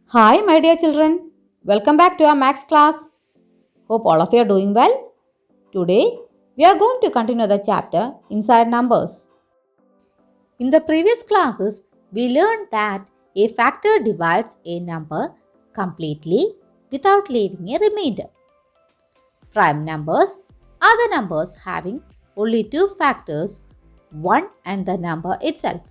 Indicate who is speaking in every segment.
Speaker 1: Hi, my dear children. Welcome back to our maths class. Hope all of you are doing well. Today, we are going to continue the chapter Inside Numbers. In the previous classes, we learned that a factor divides a number completely without leaving a remainder. Prime numbers are the numbers having only two factors, one and the number itself.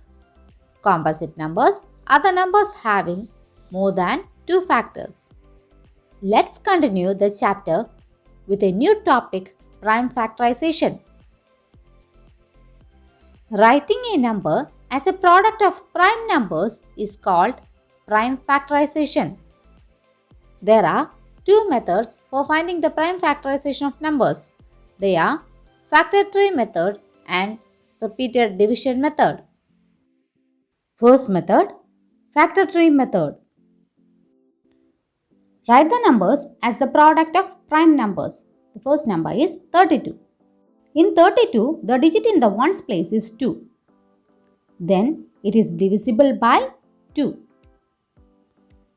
Speaker 1: Composite numbers are the numbers having more than two factors. Let's continue the chapter with a new topic, prime factorization. Writing a number as a product of prime numbers is called prime factorization. There are two methods for finding the prime factorization of numbers. They are factor tree method and repeated division method. First method, factor tree method. Write the numbers as the product of prime numbers. The first number is 32. In 32, the digit in the ones place is 2. Then it is divisible by 2.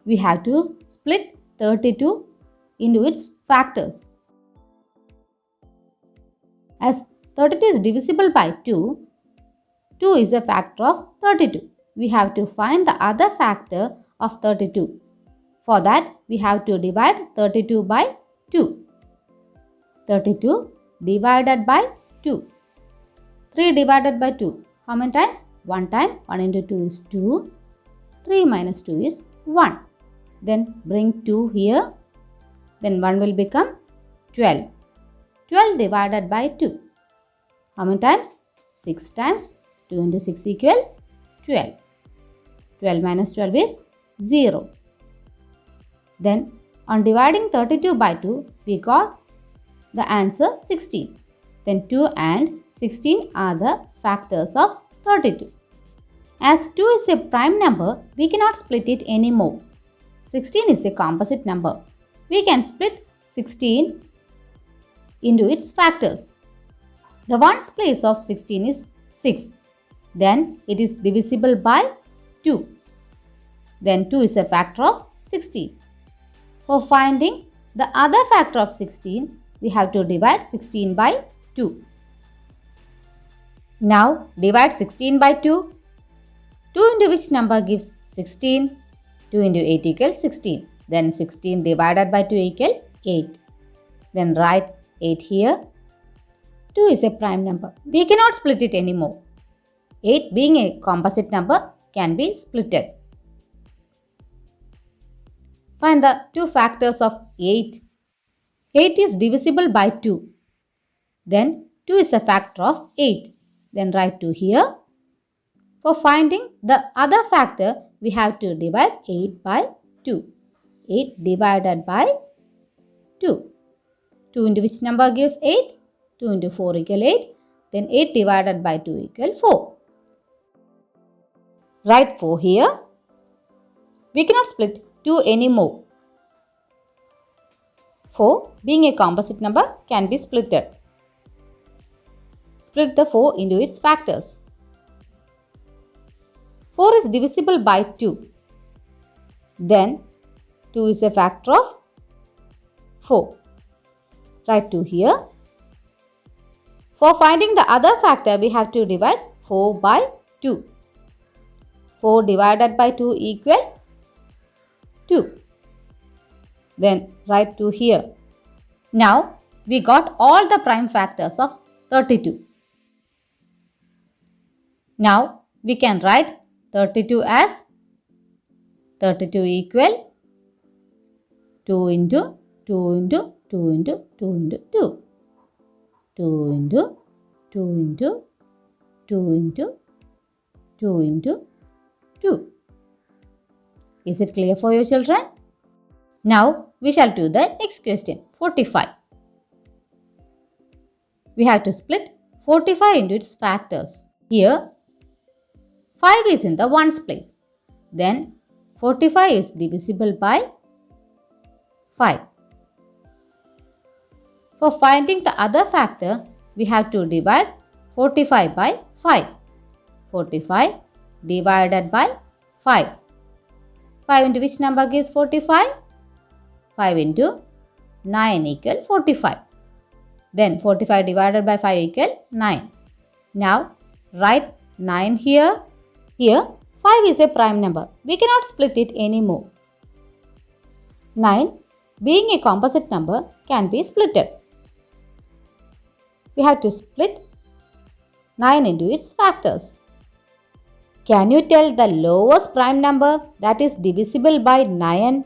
Speaker 1: We have to split 32 into its factors. As 32 is divisible by 2, 2 is a factor of 32. We have to find the other factor of 32. For that, we have to divide 32 by 2. 32 divided by 2. 3 divided by 2. How many times? 1 time. 1 into 2 is 2. 3 minus 2 is 1. Then bring 2 here. Then 1 will become 12. 12 divided by 2. How many times? 6 times. 2 into 6 equal 12. 12 minus 12 is 0. Then on dividing 32 by 2, we got the answer 16. Then 2 and 16 are the factors of 32. As 2 is a prime number, we cannot split it anymore. 16 is a composite number. We can split 16 into its factors. The ones place of 16 is 6. Then it is divisible by 2. Then 2 is a factor of 16. For finding the other factor of 16, we have to divide 16 by 2. Now divide 16 by 2. 2 into which number gives 16? 2 into 8 equals 16. Then 16 divided by 2 equals 8. Then write 8 here. 2 is a prime number. We cannot split it anymore. 8 being a composite number can be splitted. Find the two factors of 8. 8 is divisible by 2. Then 2 is a factor of 8. Then write 2 here. For finding the other factor, we have to divide 8 by 2. 8 divided by 2. 2 into which number gives 8? 2 into 4 equal 8. Then 8 divided by 2 equal 4. Write 4 here. We cannot split 2 anymore. 4 being a composite number can be splitted. Split the 4 into its factors. 4 is divisible by 2. Then 2 is a factor of 4. Write 2 here. For finding the other factor, we have to divide 4 by 2. 4 divided by 2 equal 2. Then write 2 here. Now we got all the prime factors of 32. Now we can write 32 as 32 equal 2 into 2 into 2 into 2 into 2. 2 into 2 into 2 into 2 into 2. Is it clear for you, children? Now we shall do the next question, 45. We have to split 45 into its factors. Here 5 is in the ones place. Then 45 is divisible by 5. For finding the other factor, we have to divide 45 by 5. 45 divided by 5. 5 into which number gives 45? 5 into 9 equal 45. Then 45 divided by 5 equal 9. Now write 9 here. Here 5 is a prime number. We cannot split it anymore. 9 being a composite number can be splitted. We have to split 9 into its factors. Can you tell the lowest prime number that is divisible by 9?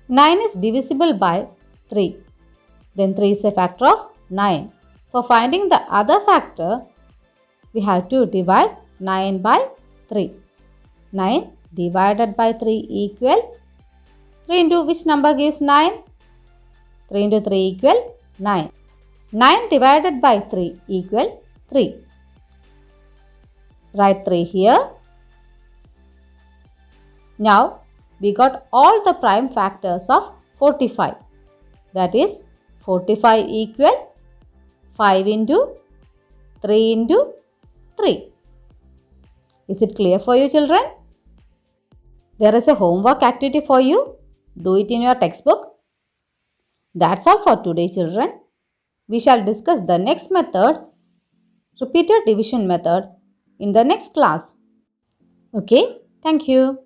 Speaker 1: 9 is divisible by 3. Then 3 is a factor of 9. For finding the other factor, we have to divide 9 by 3. 9 divided by 3 equal 3 into which number gives 9? 3 into 3 equal 9. 9 divided by 3 equal 3. Write 3 here. Now we got all the prime factors of 45. That is 45 equal 5 into 3 into 3. Is it clear for you, children? There is a homework activity for you. Do it in your textbook. That's all for today, children. We shall discuss the next method, repeated division method, in the next class. Okay, thank you.